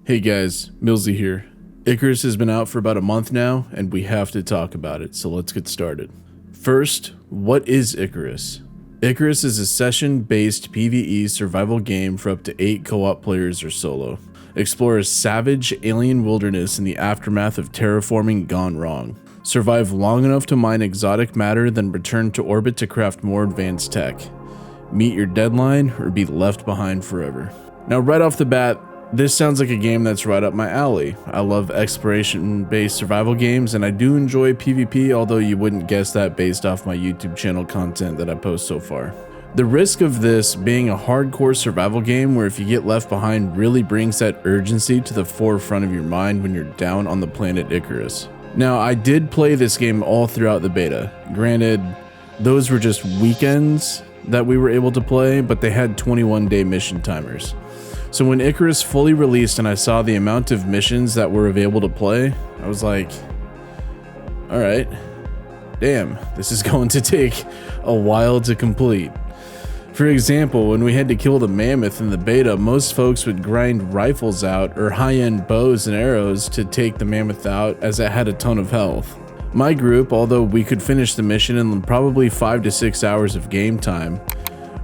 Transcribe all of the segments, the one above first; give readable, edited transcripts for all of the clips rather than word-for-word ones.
Hey guys, Millsy here. Icarus has been out for about a month now, and we have to talk about it, so let's get started. First, what is Icarus? Icarus is a session-based PvE survival game for up to 8 co-op players or solo. Explore a savage alien wilderness in the aftermath of terraforming gone wrong. Survive long enough to mine exotic matter, then return to orbit to craft more advanced tech. Meet your deadline or be left behind forever. Now right off the bat, this sounds like a game that's right up my alley. I love exploration-based survival games, and I do enjoy PvP, although you wouldn't guess that based off my YouTube channel content that I post so far. The risk of this being a hardcore survival game where if you get left behind really brings that urgency to the forefront of your mind when you're down on the planet Icarus. Now, I did play this game all throughout the beta. Granted, those were just weekends that we were able to play, but they had 21-day mission timers. So when Icarus fully released and I saw the amount of missions that were available to play, I was like, alright, damn, this is going to take a while to complete. For example, when we had to kill the mammoth in the beta, most folks would grind rifles out or high-end bows and arrows to take the mammoth out as it had a ton of health. My group, although we could finish the mission in probably 5 to 6 hours of game time,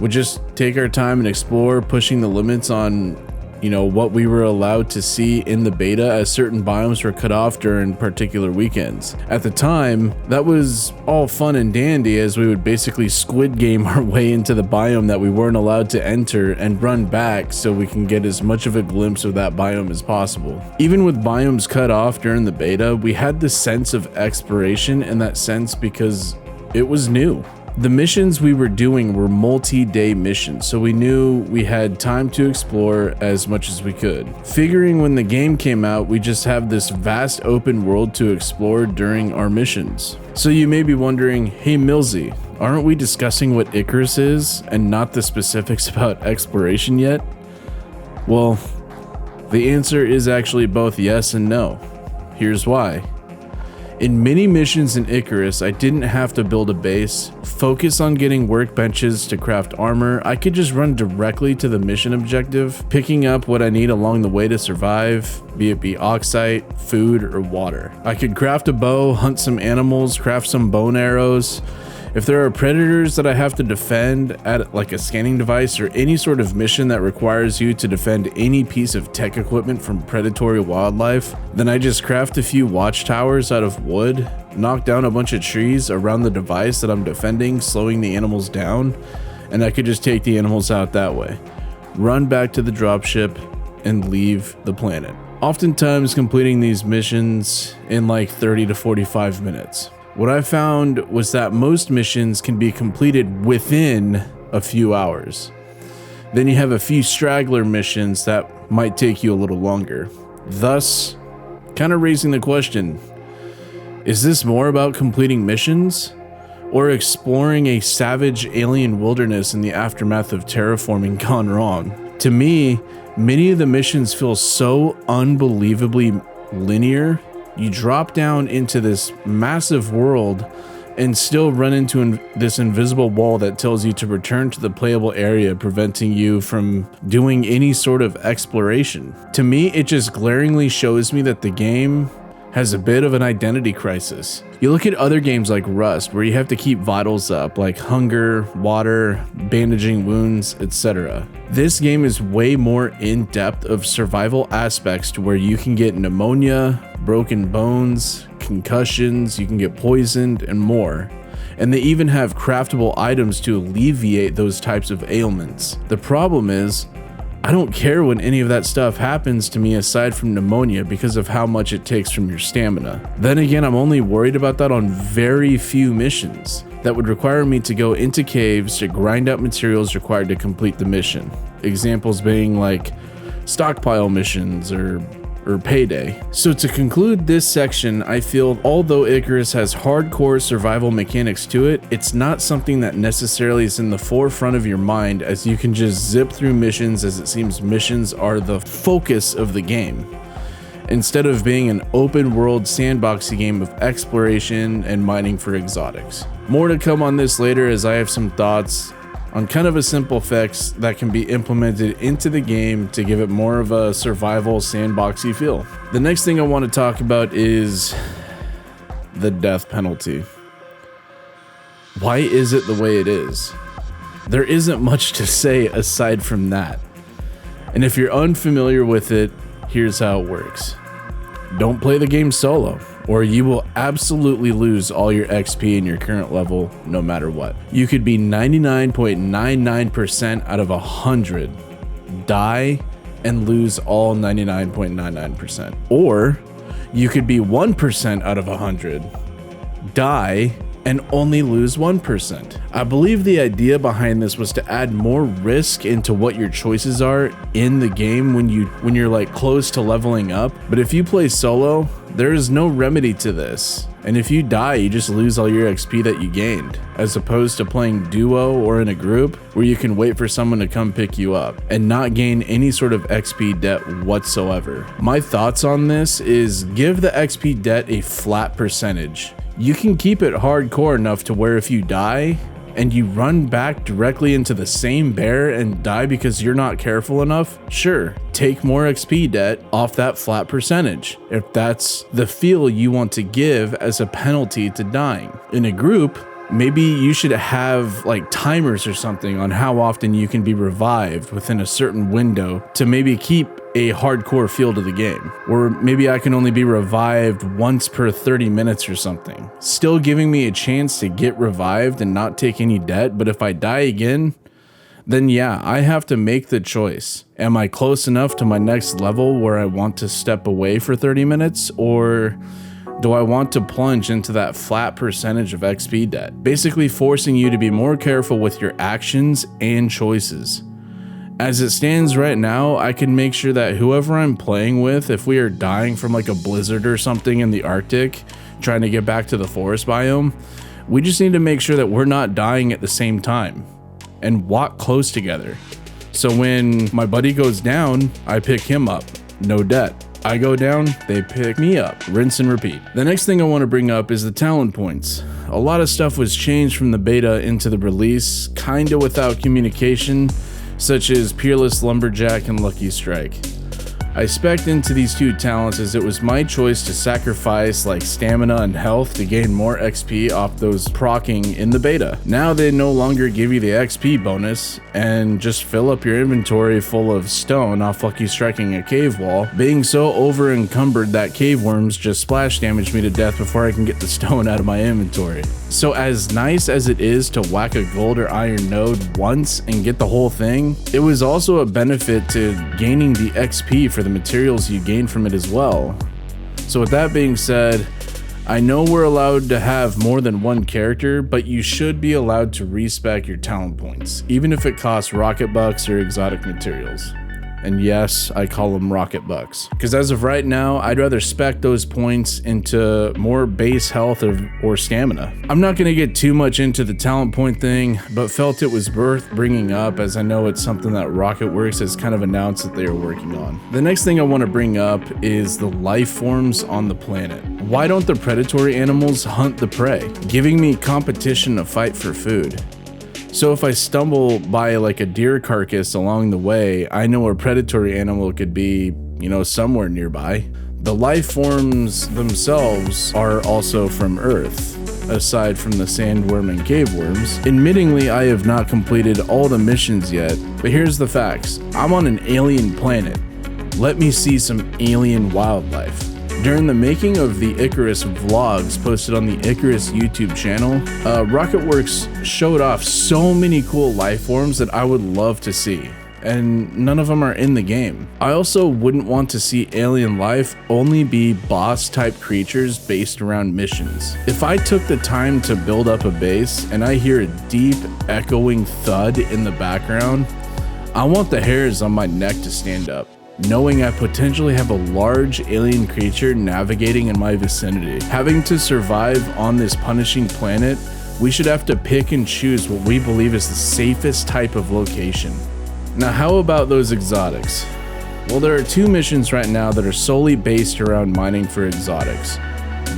would just take our time and explore, pushing the limits on, what we were allowed to see in the beta, as certain biomes were cut off during particular weekends. At the time, that was all fun and dandy, as we would basically squid game our way into the biome that we weren't allowed to enter and run back so we can get as much of a glimpse of that biome as possible. Even with biomes cut off during the beta, we had this sense of exploration in that sense because it was new. The missions we were doing were multi-day missions, so we knew we had time to explore as much as we could. Figuring when the game came out, we just have this vast open world to explore during our missions. So you may be wondering, hey Millsy, aren't we discussing what Icarus is and not the specifics about exploration yet? Well, the answer is actually both yes and no. Here's why. In many missions in Icarus, I didn't have to build a base, focus on getting workbenches to craft armor. I could just run directly to the mission objective, picking up what I need along the way to survive, be it oxite, food, or water. I could craft a bow, hunt some animals, craft some bone arrows. If there are predators that I have to defend at like a scanning device or any sort of mission that requires you to defend any piece of tech equipment from predatory wildlife, then I just craft a few watchtowers out of wood, knock down a bunch of trees around the device that I'm defending, slowing the animals down, and I could just take the animals out that way. Run back to the dropship and leave the planet. Oftentimes completing these missions in like 30 to 45 minutes. What I found was that most missions can be completed within a few hours. Then you have a few straggler missions that might take you a little longer. Thus, kind of raising the question, is this more about completing missions or exploring a savage alien wilderness in the aftermath of terraforming gone wrong? To me, many of the missions feel so unbelievably linear. You drop down into this massive world and still run into this invisible wall that tells you to return to the playable area, preventing you from doing any sort of exploration. To me, it just glaringly shows me that the game has a bit of an identity crisis. You look at other games like Rust, where you have to keep vitals up, like hunger, water, bandaging wounds, etc. This game is way more in-depth of survival aspects to where you can get pneumonia, broken bones, concussions, you can get poisoned, and more. And they even have craftable items to alleviate those types of ailments. The problem is, I don't care when any of that stuff happens to me aside from pneumonia because of how much it takes from your stamina. Then again, I'm only worried about that on very few missions that would require me to go into caves to grind out materials required to complete the mission. Examples being like stockpile missions or Payday. So to conclude this section, I feel although Icarus has hardcore survival mechanics to it, it's not something that necessarily is in the forefront of your mind, as you can just zip through missions, as it seems missions are the focus of the game, instead of being an open world sandboxy game of exploration and mining for exotics. More to come on this later, as I have some thoughts on kind of a simple fix that can be implemented into the game to give it more of a survival sandboxy feel. The next thing I want to talk about is the death penalty. Why is it the way it is? There isn't much to say aside from that. And if you're unfamiliar with it, here's how it works. Don't play the game solo, or you will absolutely lose all your XP in your current level no matter what. You could be 99.99% out of 100, die, and lose all 99.99%. Or you could be 1% out of 100, die, and only lose 1%. I believe the idea behind this was to add more risk into what your choices are in the game when you're like close to leveling up. But if you play solo, there is no remedy to this. And if you die, you just lose all your XP that you gained, as opposed to playing duo or in a group where you can wait for someone to come pick you up and not gain any sort of XP debt whatsoever. My thoughts on this is give the XP debt a flat percentage. You can keep it hardcore enough to where if you die and you run back directly into the same bear and die because you're not careful enough, sure, take more XP debt off that flat percentage, if that's the feel you want to give as a penalty to dying. In a group, maybe you should have like timers or something on how often you can be revived within a certain window to maybe keep a hardcore feel to the game. Or maybe I can only be revived once per 30 minutes or something, still giving me a chance to get revived and not take any debt. But if I die again, then yeah, I have to make the choice. Am I close enough to my next level where I want to step away for 30 minutes, or do I want to plunge into that flat percentage of XP debt? Basically forcing you to be more careful with your actions and choices. As it stands right now, I can make sure that whoever I'm playing with, if we are dying from like a blizzard or something in the Arctic, trying to get back to the forest biome, we just need to make sure that we're not dying at the same time and walk close together. So when my buddy goes down, I pick him up, no debt. I go down, they pick me up, rinse and repeat. The next thing I want to bring up is the talent points. A lot of stuff was changed from the beta into the release, kinda without communication, such as Peerless Lumberjack and Lucky Strike. I spec'd into these two talents as it was my choice to sacrifice like stamina and health to gain more XP off those proccing in the beta. Now they no longer give you the XP bonus and just fill up your inventory full of stone off Lucky Striking a cave wall, being so over encumbered that cave worms just splash damage me to death before I can get the stone out of my inventory. So as nice as it is to whack a gold or iron node once and get the whole thing, it was also a benefit to gaining the XP for the materials you gain from it as well. So with that being said, I know we're allowed to have more than one character, but you should be allowed to respec your talent points, even if it costs rocket bucks or exotic materials. And yes, I call them rocket bucks. Because as of right now, I'd rather spec those points into more base health or stamina. I'm not going to get too much into the talent point thing, but felt it was worth bringing up as I know it's something that Rocketworks has kind of announced that they are working on. The next thing I want to bring up is the life forms on the planet. Why don't the predatory animals hunt the prey, giving me competition to fight for food? So if I stumble by like a deer carcass along the way, I know a predatory animal could be, somewhere nearby. The life forms themselves are also from Earth, aside from the sandworm and cave worms. Admittingly, I have not completed all the missions yet, but here's the facts. I'm on an alien planet. Let me see some alien wildlife. During the making of the Icarus vlogs posted on the Icarus YouTube channel, Rocketworks showed off so many cool life forms that I would love to see, and none of them are in the game. I also wouldn't want to see alien life only be boss type creatures based around missions. If I took the time to build up a base and I hear a deep echoing thud in the background, I want the hairs on my neck to stand up, knowing I potentially have a large alien creature navigating in my vicinity. Having to survive on this punishing planet, we should have to pick and choose what we believe is the safest type of location. Now, how about those exotics? Well, there are two missions right now that are solely based around mining for exotics.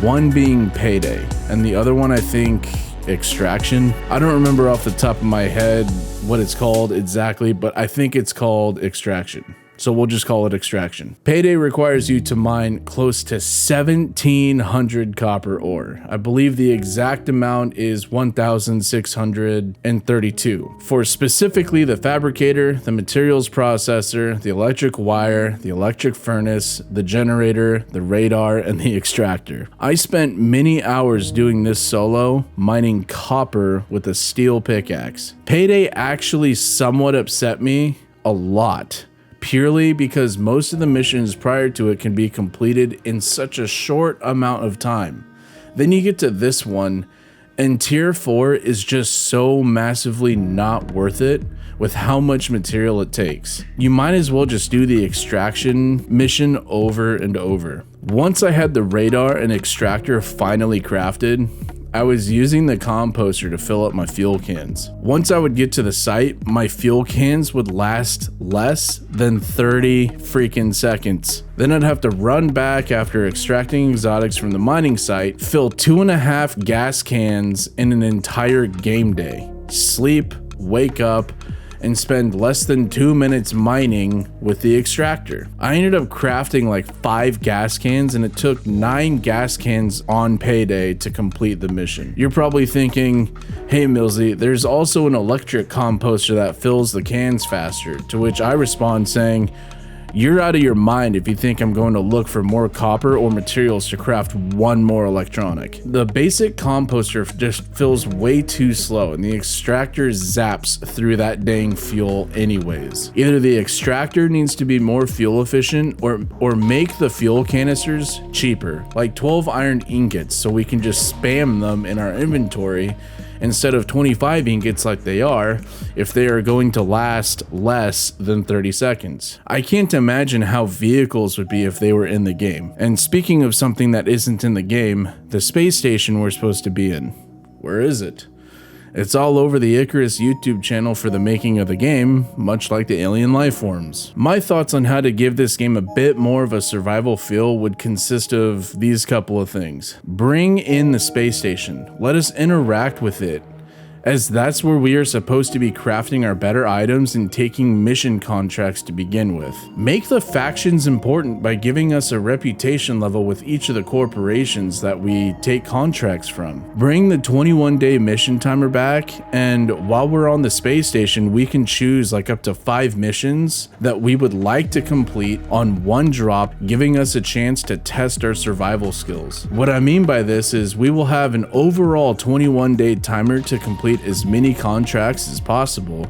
One being Payday, and the other one I think Extraction. I don't remember off the top of my head what it's called exactly, but I think it's called Extraction. So we'll just call it Extraction. Payday requires you to mine close to 1,700 copper ore. I believe the exact amount is 1,632. For specifically the fabricator, the materials processor, the electric wire, the electric furnace, the generator, the radar, and the extractor. I spent many hours doing this solo, mining copper with a steel pickaxe. Payday actually somewhat upset me a lot, purely because most of the missions prior to it can be completed in such a short amount of time. Then you get to this one, and tier 4 is just so massively not worth it with how much material it takes. You might as well just do the extraction mission over and over. Once I had the radar and extractor finally crafted, I was using the composter to fill up my fuel cans. Once I would get to the site, my fuel cans would last less than 30 freaking seconds. Then I'd have to run back after extracting exotics from the mining site, fill 2.5 gas cans in an entire game day, sleep, wake up, and spend less than 2 minutes mining with the extractor. I ended up crafting like 5 gas cans, and it took 9 gas cans on Payday to complete the mission. You're probably thinking, hey Millsy, there's also an electric composter that fills the cans faster, to which I respond saying, you're out of your mind if you think I'm going to look for more copper or materials to craft one more electronic. The basic composter just fills way too slow, and the extractor zaps through that dang fuel anyways. Either the extractor needs to be more fuel efficient or make the fuel canisters cheaper, like 12 iron ingots, so we can just spam them in our inventory instead of 25 ingots like they are, if they are going to last less than 30 seconds. I can't imagine how vehicles would be if they were in the game. And speaking of something that isn't in the game, the space station we're supposed to be in. Where is it? It's all over the Icarus YouTube channel for the making of the game, much like the alien life forms. My thoughts on how to give this game a bit more of a survival feel would consist of these couple of things. Bring in the space station. Let us interact with it, as that's where we are supposed to be crafting our better items and taking mission contracts to begin with. Make the factions important by giving us a reputation level with each of the corporations that we take contracts from. Bring the 21-day mission timer back, and while we're on the space station, we can choose like up to 5 missions that we would like to complete on one drop, giving us a chance to test our survival skills. What I mean by this is we will have an overall 21-day timer to complete as many contracts as possible.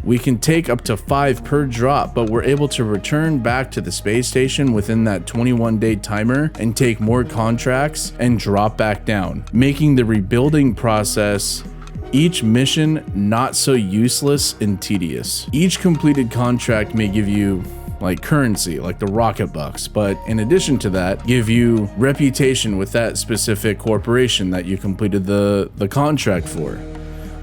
We can take up to 5 per drop, but we're able to return back to the space station within that 21-day timer and take more contracts and drop back down, making the rebuilding process each mission not so useless and tedious. Each completed contract may give you like currency, like the rocket bucks, but in addition to that, give you reputation with that specific corporation that you completed the contract for,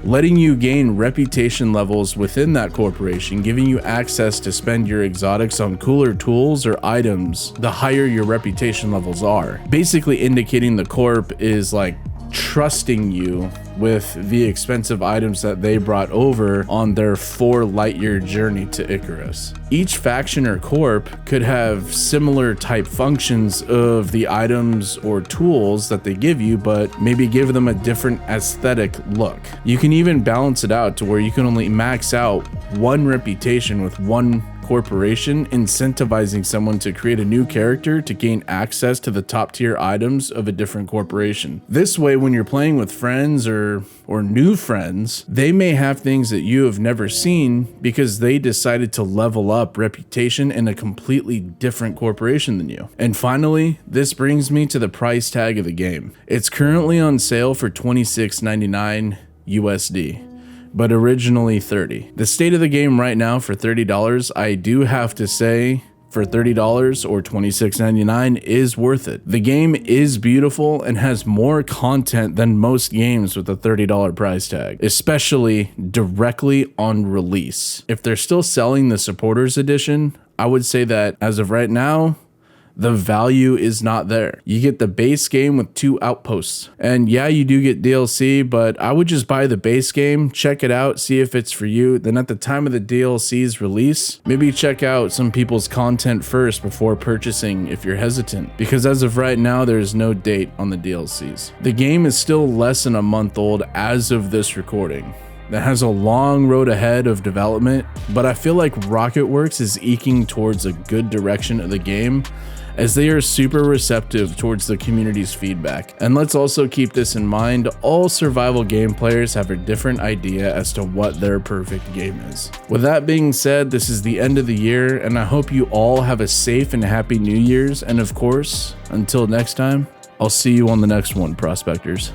letting you gain reputation levels within that corporation, giving you access to spend your exotics on cooler tools or items the higher your reputation levels are. Basically indicating the corp is like trusting you with the expensive items that they brought over on their 4 light-year journey to Icarus. Each faction or corp could have similar type functions of the items or tools that they give you, but maybe give them a different aesthetic look. You can even balance it out to where you can only max out 1 reputation with 1 corporation, incentivizing someone to create a new character to gain access to the top tier items of a different corporation. This way, when you're playing with friends or new friends, they may have things that you have never seen because they decided to level up reputation in a completely different corporation than you. And finally, this brings me to the price tag of the game. It's currently on sale for $26.99 USD. But originally $30. The state of the game right now for $30, I do have to say, for $30 or $26.99 is worth it. The game is beautiful and has more content than most games with a $30 price tag, especially directly on release. If they're still selling the supporters edition, I would say that as of right now, the value is not there. You get the base game with 2 outposts. And yeah, you do get DLC, but I would just buy the base game, check it out, see if it's for you. Then at the time of the DLC's release, maybe check out some people's content first before purchasing if you're hesitant. Because as of right now, there is no date on the DLCs. The game is still less than a month old as of this recording. That has a long road ahead of development, but I feel like Rocketworks is eking towards a good direction of the game, as they are super receptive towards the community's feedback. And let's also keep this in mind, all survival game players have a different idea as to what their perfect game is. With that being said, this is the end of the year, and I hope you all have a safe and happy New Year's, and of course, until next time, I'll see you on the next one, prospectors.